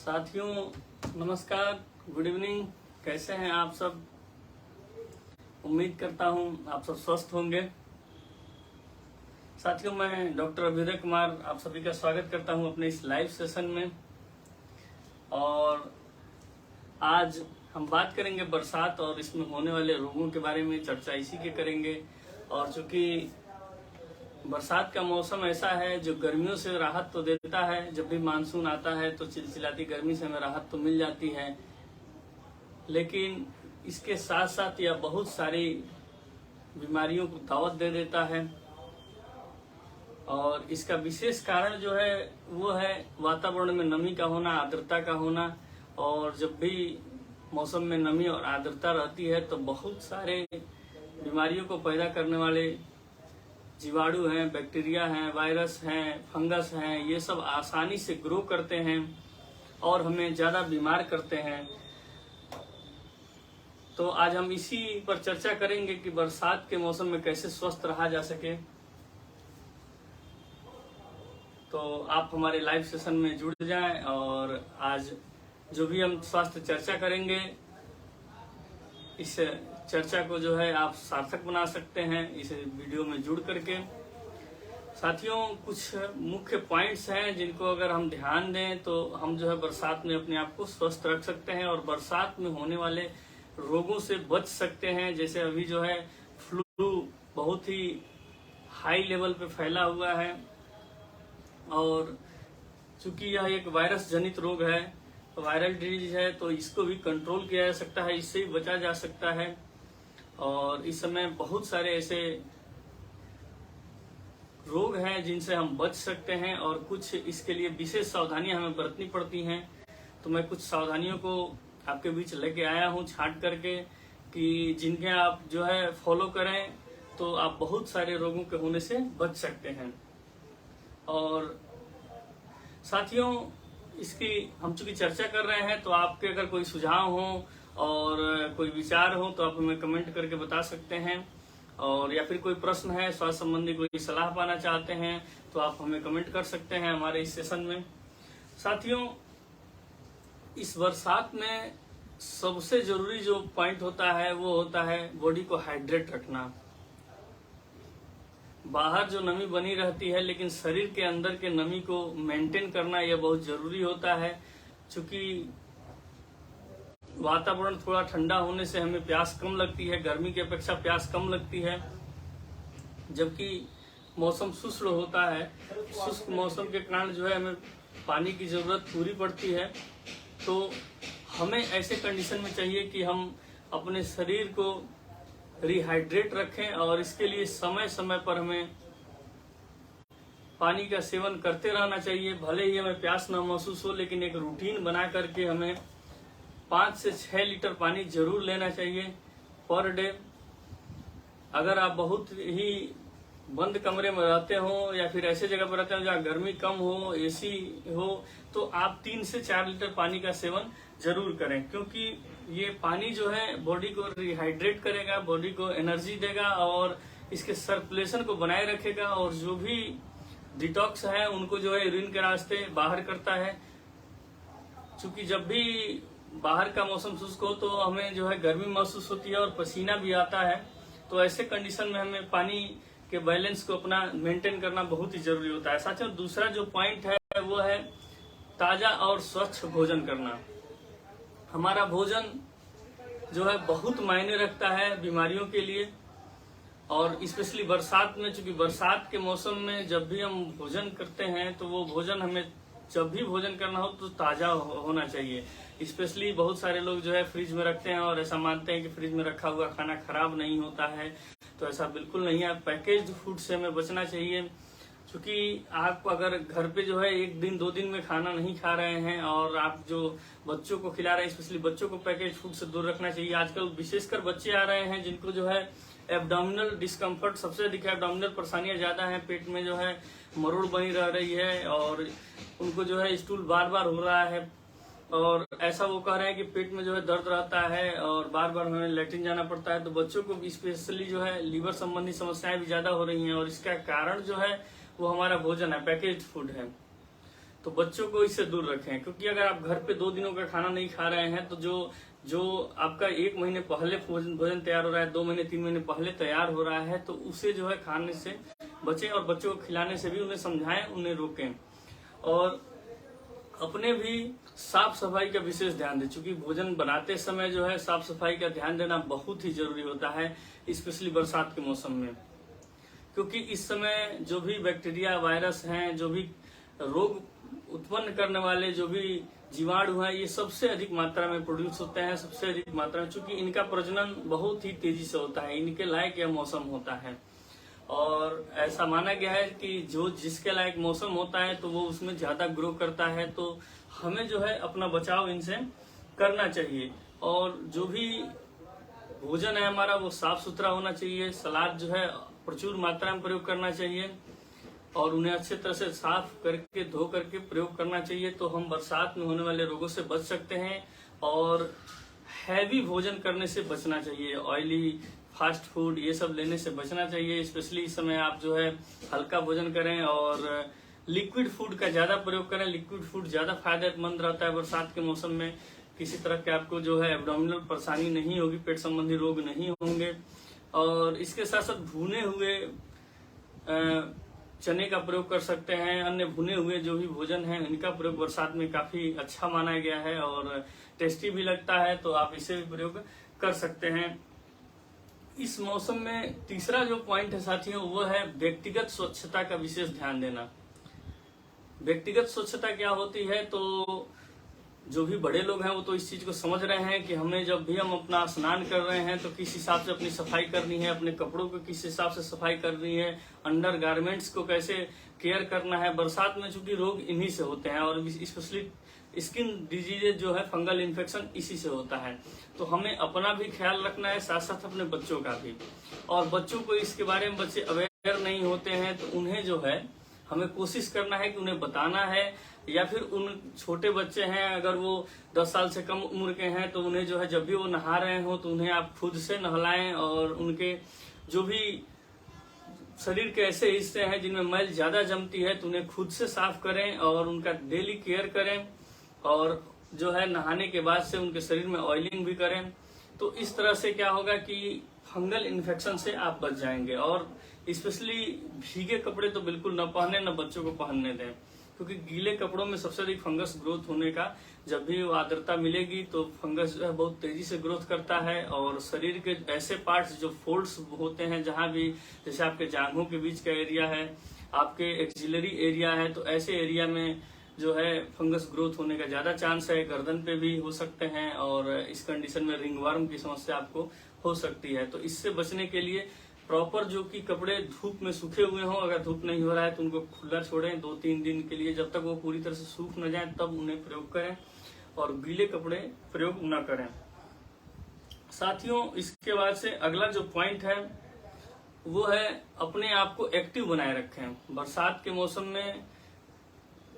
साथियों नमस्कार, good evening. कैसे हैं आप सब? उम्मीद करता हूं आप सब स्वस्थ होंगे। साथियों, मैं डॉक्टर अभ्युदय कुमार आप सभी का स्वागत करता हूं अपने इस लाइव सेशन में। और आज हम बात करेंगे बरसात और इसमें होने वाले रोगों के बारे में, चर्चा इसी के करेंगे। और चूंकि बरसात का मौसम ऐसा है जो गर्मियों से राहत तो देता है, जब भी मानसून आता है तो चिलचिलाती गर्मी से हमें राहत तो मिल जाती है, लेकिन इसके साथ साथ यह बहुत सारी बीमारियों को दावत दे देता है। और इसका विशेष कारण जो है वो है वातावरण में नमी का होना, आर्द्रता का होना। और जब भी मौसम में नमी और आर्द्रता रहती है तो बहुत सारे बीमारियों को पैदा करने वाले जीवाणु हैं, बैक्टीरिया हैं, वायरस हैं, फंगस हैं, ये सब आसानी से ग्रो करते हैं और हमें ज़्यादा बीमार करते हैं। तो आज हम इसी पर चर्चा करेंगे कि बरसात के मौसम में कैसे स्वस्थ रहा जा सके। तो आप हमारे लाइव सेशन में जुड़ जाएं और आज जो भी हम स्वास्थ्य चर्चा करेंगे, इस चर्चा को जो है आप सार्थक बना सकते हैं इस वीडियो में जुड़ करके। साथियों, कुछ मुख्य पॉइंट्स हैं जिनको अगर हम ध्यान दें तो हम जो है बरसात में अपने आप को स्वस्थ रख सकते हैं और बरसात में होने वाले रोगों से बच सकते हैं। जैसे अभी जो है फ्लू बहुत ही हाई लेवल पे फैला हुआ है और चूंकि यह एक वायरस जनित रोग है, वायरल डिजीज है, तो इसको भी कंट्रोल किया जा सकता है, इससे ही बचा जा सकता है। और इस समय बहुत सारे ऐसे रोग हैं जिनसे हम बच सकते हैं और कुछ इसके लिए विशेष सावधानियां हमें बरतनी पड़ती हैं। तो मैं कुछ सावधानियों को आपके बीच लेके आया हूं छांट करके कि जिनके आप जो है फॉलो करें तो आप बहुत सारे रोगों के होने से बच सकते हैं। और साथियों, इसकी हम चूंकि चर्चा कर रहे हैं तो आपके अगर कोई सुझाव हो और कोई विचार हो तो आप हमें कमेंट करके बता सकते हैं। और या फिर कोई प्रश्न है, स्वास्थ्य संबंधी कोई सलाह पाना चाहते हैं तो आप हमें कमेंट कर सकते हैं हमारे इस सेशन में। साथियों, इस बरसात में सबसे जरूरी जो पॉइंट होता है वो होता है बॉडी को हाइड्रेट रखना। बाहर जो नमी बनी रहती है लेकिन शरीर के अंदर के नमी को मेंटेन करना यह बहुत जरूरी होता है। चूंकि वातावरण थोड़ा ठंडा होने से हमें प्यास कम लगती है, गर्मी की अपेक्षा प्यास कम लगती है। जबकि मौसम शुष्क होता है, शुष्क मौसम के कारण जो है हमें पानी की जरूरत पूरी पड़ती है। तो हमें ऐसे कंडीशन में चाहिए कि हम अपने शरीर को रिहाइड्रेट रखें और इसके लिए समय समय पर हमें पानी का सेवन करते रहना चाहिए। भले ही हमें प्यास न महसूस हो, लेकिन एक रूटीन बना करके हमें 5 से 6 लीटर पानी जरूर लेना चाहिए पर डे। अगर आप बहुत ही बंद कमरे में रहते हो या फिर ऐसे जगह पर रहते हो जहाँ गर्मी कम हो, एसी हो, तो आप 3 से 4 लीटर पानी का सेवन जरूर करें, क्योंकि ये पानी जो है बॉडी को रिहाइड्रेट करेगा, बॉडी को एनर्जी देगा और इसके सर्कुलेशन को बनाए रखेगा और जो भी डिटॉक्स है उनको जो है यूरिन के रास्ते बाहर करता है। क्योंकि जब भी बाहर का मौसम शुष्क हो तो हमें जो है गर्मी महसूस होती है और पसीना भी आता है। तो ऐसे कंडीशन में हमें पानी के बैलेंस को अपना मेंटेन करना बहुत ही जरूरी होता है। साथियों, दूसरा जो पॉइंट है वो है ताजा और स्वच्छ भोजन करना। हमारा भोजन जो है बहुत मायने रखता है बीमारियों के लिए और स्पेशली बरसात में। चूंकि बरसात के मौसम में जब भी हम भोजन करते हैं तो वो भोजन हमें जब भी भोजन करना हो तो ताजा होना चाहिए। स्पेशली बहुत सारे लोग जो है फ्रिज में रखते हैं और ऐसा मानते हैं कि फ्रिज में रखा हुआ खाना खराब नहीं होता है, तो ऐसा बिल्कुल नहीं है। पैकेज्ड फूड से हमें बचना चाहिए। क्योंकि आप अगर घर पे जो है 1 दिन 2 दिन में खाना नहीं खा रहे हैं और आप जो बच्चों को खिला रहे हैं, स्पेशली बच्चों को पैकेज फूड से दूर रखना चाहिए। आजकल विशेषकर बच्चे आ रहे हैं जिनको जो है एब्डोमिनल डिस्कम्फर्ट सबसे अधिक है, एब्डोमिनल परेशानियां ज्यादा है, पेट में जो है मरोड़ बनी रह रही है और उनको जो है स्टूल बार बार हो रहा है और ऐसा वो कह रहे हैं कि पेट में जो है दर्द रहता है और बार बार हमें लैट्रिन जाना पड़ता है। तो बच्चों को स्पेशली जो है लीवर संबंधी समस्याएं भी ज्यादा हो रही हैं और इसका कारण जो है वो हमारा भोजन है, पैकेज्ड फूड है। तो बच्चों को इससे दूर रखें, क्योंकि अगर आप घर पे 2 दिनों का खाना नहीं खा रहे हैं तो जो आपका 1 महीने पहले भोजन तैयार हो रहा है, 2 महीने 3 महीने पहले तैयार हो रहा है, तो उसे जो है खाने से बचें और बच्चों को खिलाने से भी उन्हें समझाएं, उन्हें रोकें। और अपने भी साफ सफाई का विशेष ध्यान दें, क्योंकि भोजन बनाते समय जो है साफ सफाई का ध्यान देना बहुत ही जरूरी होता है, स्पेशली बरसात के मौसम में, क्योंकि इस समय जो भी बैक्टीरिया वायरस हैं, जो भी रोग उत्पन्न करने वाले जो भी जीवाणु हैं, ये सबसे अधिक मात्रा में प्रोड्यूस होते हैं, सबसे अधिक मात्रा में, चूंकि इनका प्रजनन बहुत ही तेजी से होता है, इनके लायक यह मौसम होता है। और ऐसा माना गया है कि जो जिसके लायक मौसम होता है तो वो उसमें ज्यादा ग्रो करता है, तो हमें जो है अपना बचाव इनसे करना चाहिए। और जो भी भोजन है हमारा वो साफ सुथरा होना चाहिए, सलाद जो है प्रचुर मात्रा में प्रयोग करना चाहिए और उन्हें अच्छे तरह से साफ करके धो करके प्रयोग करना चाहिए, तो हम बरसात में होने वाले रोगों से बच सकते हैं। और हैवी भोजन करने से बचना चाहिए, ऑयली फास्ट फूड ये सब लेने से बचना चाहिए। स्पेशली इस समय आप जो है हल्का भोजन करें और लिक्विड फूड का ज्यादा प्रयोग करें। लिक्विड फूड ज्यादा फायदेमंद रहता है बरसात के मौसम में, किसी तरह के आपको जो है एब्डोमिनल परेशानी नहीं होगी, पेट संबंधी रोग नहीं होंगे। और इसके साथ साथ भुने हुए चने का प्रयोग कर सकते हैं, अन्य भुने हुए जो भी भोजन है इनका प्रयोग बरसात में काफी अच्छा माना गया है और टेस्टी भी लगता है, तो आप इसे भी प्रयोग कर सकते हैं। इस मौसम में तीसरा जो पॉइंट है साथियों, वो है व्यक्तिगत स्वच्छता का विशेष ध्यान देना। व्यक्तिगत स्वच्छता क्या होती है, तो जो भी बड़े लोग हैं वो तो इस चीज को समझ रहे हैं कि हमें जब भी हम अपना स्नान कर रहे हैं तो किस हिसाब से अपनी सफाई करनी है, अपने कपड़ों को किस हिसाब से सफाई करनी है, अंडर गारमेंट्स को कैसे केयर करना है। बरसात में चूंकि रोग इन्हीं से होते हैं और स्पेशली स्किन डिजीजेज जो है, फंगल इन्फेक्शन इसी से होता है, तो हमें अपना भी ख्याल रखना है, साथ साथ अपने बच्चों का भी। और बच्चों को इसके बारे में बच्चे अवेयर नहीं होते हैं तो उन्हें जो है हमें कोशिश करना है कि उन्हें बताना है, या फिर उन छोटे बच्चे हैं अगर वो 10 साल से कम उम्र के हैं तो उन्हें जो है जब भी वो नहा रहे हो तो उन्हें आप खुद से नहलाएं और उनके जो भी शरीर के ऐसे हिस्से हैं जिनमें मैल ज्यादा जमती है तो उन्हें खुद से साफ करें और उनका डेली केयर करें और जो है नहाने के बाद से उनके शरीर में ऑयलिंग भी करें। तो इस तरह से क्या होगा कि फंगल इन्फेक्शन से आप बच जाएंगे। और स्पेशली भीगे कपड़े तो बिल्कुल न पहने, न बच्चों को पहनने दें, क्योंकि गीले कपड़ों में सबसे अधिक फंगस ग्रोथ होने का, जब भी वो आर्द्रता मिलेगी तो फंगस जो है बहुत तेजी से ग्रोथ करता है। और शरीर के ऐसे पार्ट्स जो फोल्ड्स होते हैं, जहां भी जैसे आपके जांघों के बीच का एरिया है, आपके एक्सिलरी एरिया है, तो ऐसे एरिया में जो है फंगस ग्रोथ होने का ज्यादा चांस है। गर्दन पे भी हो सकते हैं और इस कंडीशन में रिंगवर्म की समस्या आपको हो सकती है। तो इससे बचने के लिए प्रॉपर जो कि कपड़े धूप में सूखे हुए हों, अगर धूप नहीं हो रहा है तो उनको खुला छोड़ें 2-3 दिन के लिए, जब तक वो पूरी तरह से सूख न जाए तब उन्हें प्रयोग करें और गीले कपड़े प्रयोग न करें। साथियों, इसके बाद से अगला जो पॉइंट है वो है अपने आप को एक्टिव बनाए रखें। बरसात के मौसम में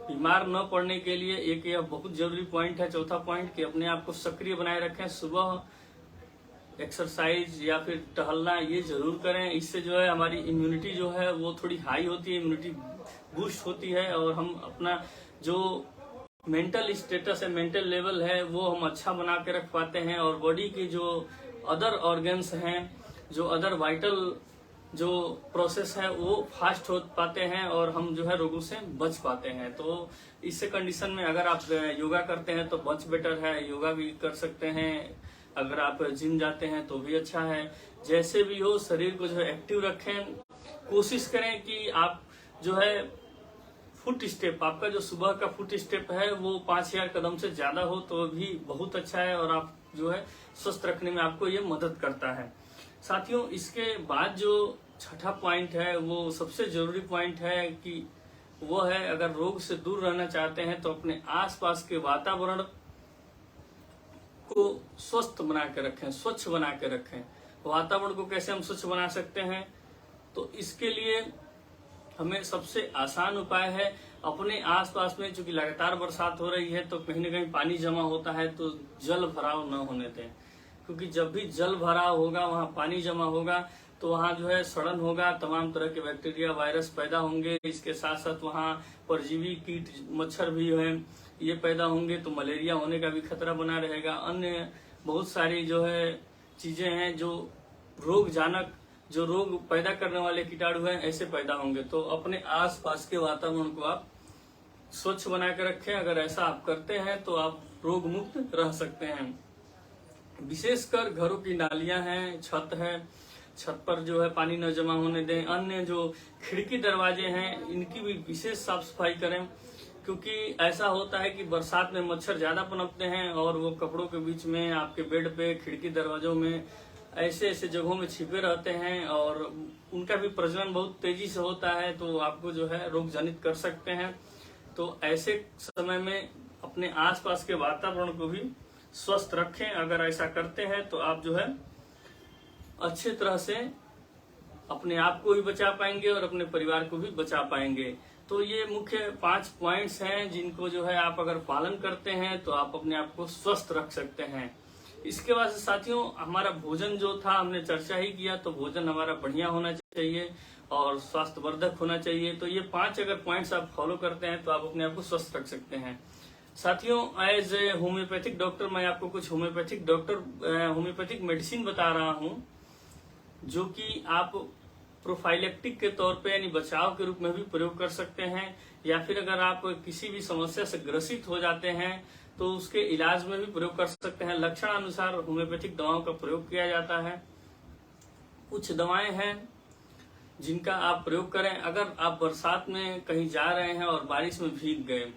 बीमार न पड़ने के लिए एक यह बहुत जरूरी पॉइंट है, चौथा पॉइंट, कि अपने आप को सक्रिय बनाए रखें। सुबह एक्सरसाइज या फिर टहलना ये जरूर करें, इससे जो है हमारी इम्यूनिटी जो है वो थोड़ी हाई होती है, इम्यूनिटी बूस्ट होती है और हम अपना जो मेंटल स्टेटस है, मेंटल लेवल है, वो हम अच्छा बना के रख पाते हैं और बॉडी के जो अदर ऑर्गन्स हैं, जो अदर वाइटल जो प्रोसेस है वो फास्ट हो पाते हैं और हम जो है रोगों से बच पाते हैं। तो इससे कंडीशन में अगर आप योगा करते हैं तो मच बेटर है, योगा भी कर सकते हैं। अगर आप जिम जाते हैं तो भी अच्छा है। जैसे भी हो शरीर को जो है एक्टिव रखें। कोशिश करें कि आप जो है फुट स्टेप, आपका जो सुबह का फुट स्टेप है वो 5000 कदम से ज्यादा हो तो भी बहुत अच्छा है और आप जो है स्वस्थ रखने में आपको ये मदद करता है। साथियों, इसके बाद जो छठा पॉइंट है वो सबसे जरूरी पॉइंट है कि वो है अगर रोग से दूर रहना चाहते हैं तो अपने आसपास के वातावरण को स्वस्थ बना के रखें, स्वच्छ बना के रखें। वातावरण को कैसे हम स्वच्छ बना सकते हैं, तो इसके लिए हमें सबसे आसान उपाय है अपने आसपास में, चूंकि लगातार बरसात हो रही है तो कहीं न कहीं पानी जमा होता है, तो जल भराव न होने दें, क्योंकि जब भी जल भराव होगा वहां पानी जमा होगा तो वहाँ जो है सड़न होगा, तमाम तरह के बैक्टीरिया वायरस पैदा होंगे। इसके साथ साथ वहाँ परजीवी कीट मच्छर भी है ये पैदा होंगे, तो मलेरिया होने का भी खतरा बना रहेगा। अन्य बहुत सारी जो है चीजें हैं जो रोगजनक, जो रोग पैदा करने वाले कीटाणु हैं ऐसे पैदा होंगे। तो अपने आसपास के वातावरण को आप स्वच्छ बना के रखें। अगर ऐसा आप करते हैं तो आप रोग मुक्त रह सकते हैं। विशेषकर घरों की नालियां हैं, छत है, छत पर जो है पानी न जमा होने दें। अन्य जो खिड़की दरवाजे हैं इनकी भी विशेष साफ सफाई करें, क्योंकि ऐसा होता है कि बरसात में मच्छर ज्यादा पनपते हैं और वो कपड़ों के बीच में, आपके बेड पे, खिड़की दरवाजों में, ऐसे ऐसे जगहों में छिपे रहते हैं और उनका भी प्रजनन बहुत तेजी से होता है, तो आपको जो है रोग जनित कर सकते हैं। तो ऐसे समय में अपने आसपास के वातावरण को भी स्वस्थ रखें। अगर ऐसा करते हैं तो आप जो है अच्छे तरह से अपने आप को भी बचा पाएंगे और अपने परिवार को भी बचा पाएंगे। तो ये मुख्य 5 पॉइंट्स हैं जिनको जो है आप अगर पालन करते हैं तो आप अपने आप को स्वस्थ रख सकते हैं। इसके बाद साथियों, हमारा भोजन जो था हमने चर्चा ही किया, तो भोजन हमारा बढ़िया होना चाहिए और स्वास्थ्यवर्धक होना चाहिए। तो ये 5 अगर पॉइंट्स आप फॉलो करते हैं तो आप अपने आप को स्वस्थ रख सकते हैं। साथियों, एज ए होम्योपैथिक डॉक्टर मैं आपको कुछ होम्योपैथिक मेडिसिन बता रहा हूँ जो कि आप प्रोफाइलेक्टिक के तौर पे यानी बचाव के रूप में भी प्रयोग कर सकते हैं, या फिर अगर आप किसी भी समस्या से ग्रसित हो जाते हैं तो उसके इलाज में भी प्रयोग कर सकते हैं। लक्षण अनुसार होम्योपैथिक दवाओं का प्रयोग किया जाता है। कुछ दवाएं हैं जिनका आप प्रयोग करें। अगर आप बरसात में कहीं जा रहे हैं और बारिश में भीग गए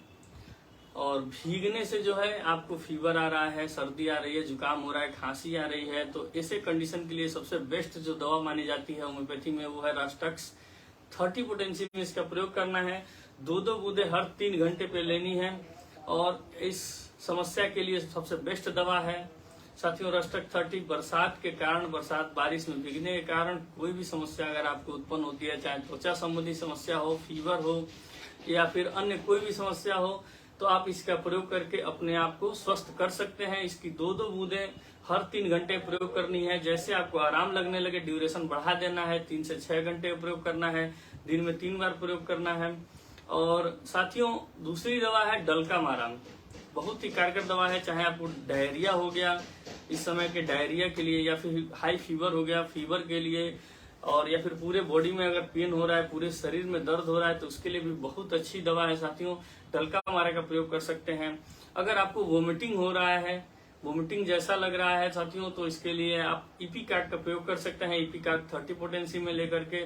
और भीगने से जो है आपको फीवर आ रहा है, सर्दी आ रही है, जुकाम हो रहा है, खांसी आ रही है, तो ऐसे कंडीशन के लिए सबसे बेस्ट जो दवा मानी जाती है होम्योपैथी में वो है रास्टक्स। 30 पोटेंसी में इसका प्रयोग करना है। 2-2 बूंदे हर 3 घंटे पे लेनी है और इस समस्या के लिए सबसे बेस्ट दवा है। साथियों, रास्टक्स 30 बरसात के कारण, बरसात बारिश में भीगने के कारण कोई भी समस्या अगर आपको उत्पन्न होती है, चाहे त्वचा संबंधी समस्या हो, फीवर हो या फिर अन्य कोई भी समस्या हो, तो आप इसका प्रयोग करके अपने आप को स्वस्थ कर सकते हैं। इसकी 2-2 बूंदें हर 3 घंटे प्रयोग करनी है। जैसे आपको आराम लगने लगे ड्यूरेशन बढ़ा देना है, 3 से 6 घंटे प्रयोग करना है, दिन में 3 बार प्रयोग करना है। और साथियों, दूसरी दवा है डलका मारा, बहुत ही कारगर दवा है। चाहे आपको डायरिया हो गया, इस समय के डायरिया के लिए, या फिर हाई फीवर हो गया, फीवर के लिए, और या फिर पूरे बॉडी में अगर पेन हो रहा है, पूरे शरीर में दर्द हो रहा है, तो उसके लिए भी बहुत अच्छी दवा है। साथियों, डलका मारा का प्रयोग कर सकते हैं। अगर आपको वोमिटिंग हो रहा है, वोमिटिंग जैसा लग रहा है साथियों, तो इसके लिए आप इपिकार्ड का प्रयोग कर सकते हैं। इपिकार्ड 30 पोटेंसी में लेकर के,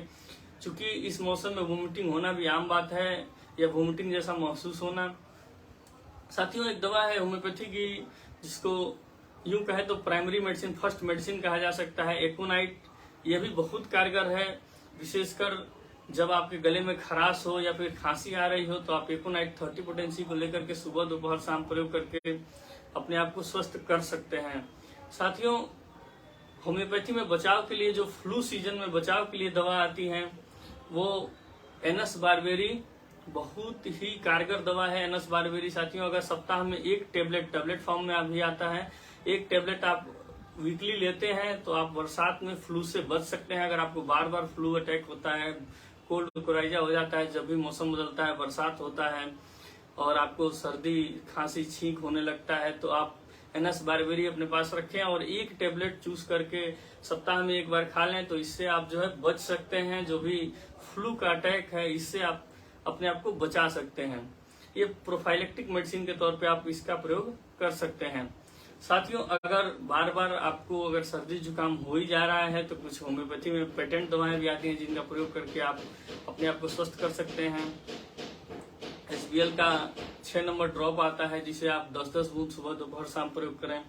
चूंकि इस मौसम में वोमिटिंग होना भी आम बात है, या वोमिटिंग जैसा महसूस होना। साथियों, एक दवा है होम्योपैथी की जिसको यूं कहे तो प्राइमरी मेडिसिन, फर्स्ट मेडिसिन कहा जा सकता है, एकोनाइट। यह भी बहुत कारगर है, विशेषकर जब आपके गले में खराश हो या फिर खांसी आ रही हो, तो आप एकोनाइट 30 पोटेंसी को लेकर के सुबह दोपहर शाम प्रयोग करके अपने आप को स्वस्थ कर सकते हैं। साथियों, होम्योपैथी में बचाव के लिए, जो फ्लू सीजन में बचाव के लिए दवा आती है, वो एनस बारबेरी बहुत ही कारगर दवा है। एनस बारबेरी साथियों, अगर सप्ताह में 1 टेबलेट फॉर्म में अभी आता है, 1 टेबलेट आप वीकली लेते हैं तो आप बरसात में फ्लू से बच सकते हैं। अगर आपको बार बार फ्लू अटैक होता है, कोल्ड कोराइजा हो जाता है, जब भी मौसम बदलता है, बरसात होता है और आपको सर्दी, खांसी, छींक होने लगता है, तो आप एनस बारबेरी अपने पास रखें और 1 टेबलेट चूज करके सप्ताह में 1 बार खा लें, तो इससे आप जो है बच सकते हैं। जो भी फ्लू का अटैक है, इससे आप अपने आप को बचा सकते हैं। ये प्रोफाइलेक्टिक मेडिसिन के तौर पे आप इसका प्रयोग कर सकते हैं। साथियों, अगर बार बार आपको अगर सर्दी जुकाम हो ही जा रहा है, तो कुछ होम्योपैथी में पेटेंट दवाएं भी आती हैं जिनका प्रयोग करके आप अपने आप को स्वस्थ कर सकते हैं। SBL का 6 नंबर ड्रॉप आता है, जिसे आप 10-10 बूंद सुबह दोपहर शाम प्रयोग करें,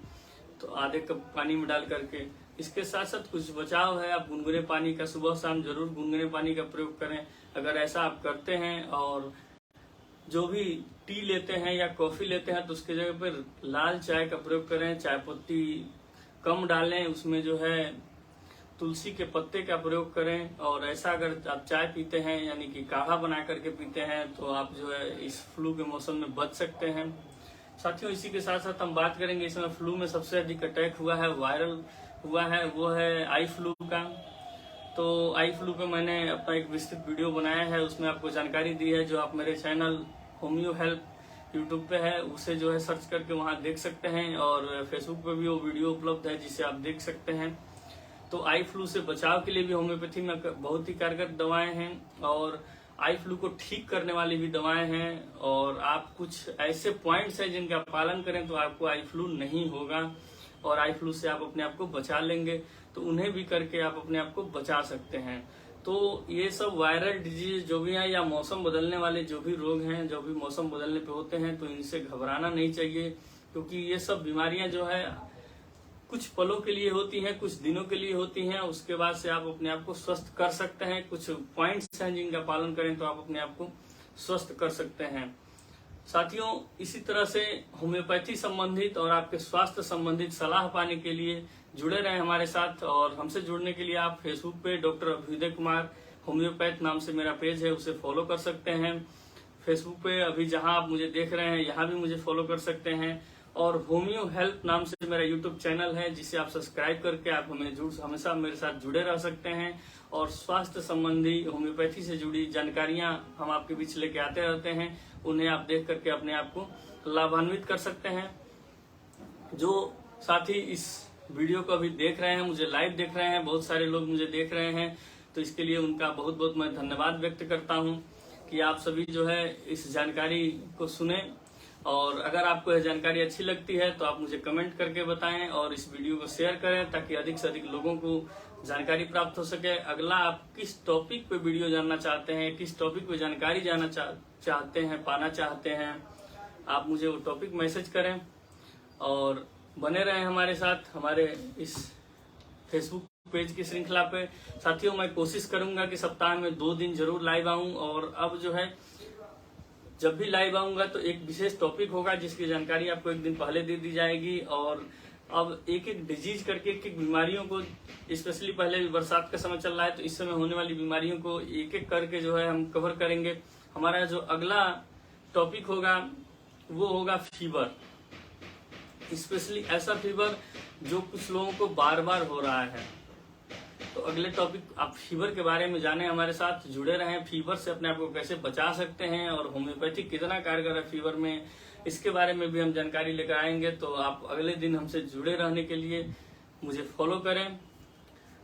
तो आधे कप पानी में डाल करके। इसके साथ साथ कुछ बचाव है, आप गुनगुने पानी का सुबह शाम जरूर गुनगुने पानी का प्रयोग करें। अगर ऐसा आप करते हैं और जो भी टी लेते हैं या कॉफी लेते हैं, तो उसके जगह पर लाल चाय का प्रयोग करें। चाय पत्ती कम डालें, उसमें जो है तुलसी के पत्ते का प्रयोग करें। और ऐसा अगर आप चाय पीते हैं, यानी कि काढ़ा बना करके पीते हैं, तो आप जो है इस फ्लू के मौसम में बच सकते हैं। साथियों, इसी के साथ साथ हम बात करेंगे, इस समय फ्लू में सबसे अधिक अटैक हुआ है, वायरल हुआ है, वो है आई फ्लू का। तो आई फ्लू पे मैंने अपना एक विस्तृत वीडियो बनाया है, उसमें आपको जानकारी दी है, जो आप मेरे चैनल होम्यो हेल्प यूट्यूब पे है उसे जो है सर्च करके वहां देख सकते हैं, और फेसबुक पे भी वो वीडियो उपलब्ध है जिसे आप देख सकते हैं। तो आई फ्लू से बचाव के लिए भी होम्योपैथी में बहुत ही कारगर दवाएं हैं, और आई फ्लू को ठीक करने वाली भी दवाएं हैं, और आप कुछ ऐसे पॉइंट्स हैं जिनका पालन करें तो आपको आई फ्लू नहीं होगा, और आई फ्लू से आप अपने आप को बचा लेंगे। तो उन्हें भी करके आप अपने आप को बचा सकते हैं। तो ये सब वायरल डिजीज जो भी हैं या मौसम बदलने वाले जो भी रोग हैं, जो भी मौसम बदलने पे होते हैं, तो इनसे घबराना नहीं चाहिए, क्योंकि ये सब बीमारियां जो है कुछ पलों के लिए होती हैं, कुछ दिनों के लिए होती हैं, उसके बाद से आप अपने आप को स्वस्थ कर सकते हैं। कुछ पॉइंट्स हैं जिनका पालन करें तो आप अपने आप को स्वस्थ कर सकते हैं। साथियों, इसी तरह से होम्योपैथी संबंधित और आपके स्वास्थ्य संबंधित सलाह पाने के लिए जुड़े रहें हमारे साथ, और हमसे जुड़ने के लिए आप फेसबुक पे डॉक्टर अभ्युदय कुमार होम्योपैथ नाम से मेरा पेज है, उसे फॉलो कर सकते हैं। फेसबुक पे अभी जहां आप मुझे देख रहे हैं यहाँ भी मुझे फॉलो कर सकते हैं, और होम्यो हेल्प नाम से मेरा यूट्यूब चैनल है जिसे आप सब्सक्राइब करके आप हमेशा मेरे साथ जुड़े रह सकते हैं, और स्वास्थ्य संबंधी होम्योपैथी से जुड़ी जानकारियां हम आपके बीच लेके आते रहते हैं, उन्हें आप देख करके अपने आप को लाभान्वित कर सकते हैं। जो साथी इस वीडियो को अभी देख रहे हैं, मुझे लाइव देख रहे हैं, बहुत सारे लोग मुझे देख रहे हैं, तो इसके लिए उनका बहुत बहुत मैं धन्यवाद व्यक्त करता हूं कि आप सभी जो है इस जानकारी को सुने। और अगर आपको यह जानकारी अच्छी लगती है तो आप मुझे कमेंट करके बताएं, और इस वीडियो को शेयर करें ताकि अधिक से अधिक लोगों को जानकारी प्राप्त हो सके। अगला आप किस टॉपिक पे वीडियो जानना चाहते हैं, किस टॉपिक पे जानकारी जानना चाहते हैं, पाना चाहते हैं, आप मुझे वो टॉपिक मैसेज करें, और बने रहें हमारे साथ हमारे इस फेसबुक पेज की श्रृंखला पे। साथियों, मैं कोशिश करूंगा कि सप्ताह में 2 दिन जरूर लाइव आऊं, और अब जो है जब भी लाइव आऊंगा तो एक विशेष टॉपिक होगा जिसकी जानकारी आपको एक दिन पहले दे दी जाएगी। और अब एक एक डिजीज करके एक एक बीमारियों को, स्पेशली पहले भी बरसात का समय चल रहा है तो इस समय होने वाली बीमारियों को एक एक करके जो है हम कवर करेंगे। हमारा जो अगला टॉपिक होगा वो होगा फीवर, स्पेशली ऐसा फीवर जो कुछ लोगों को बार बार हो रहा है। तो अगले टॉपिक आप फीवर के बारे में जाने, हमारे साथ जुड़े रहें। फीवर से अपने आप को कैसे बचा सकते हैं और होम्योपैथी कितना कारगर है फीवर में, इसके बारे में भी हम जानकारी लेकर आएंगे। तो आप अगले दिन हमसे जुड़े रहने के लिए मुझे फॉलो करें,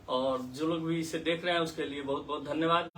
और जो लोग भी इसे देख रहे हैं उसके लिए बहुत बहुत धन्यवाद।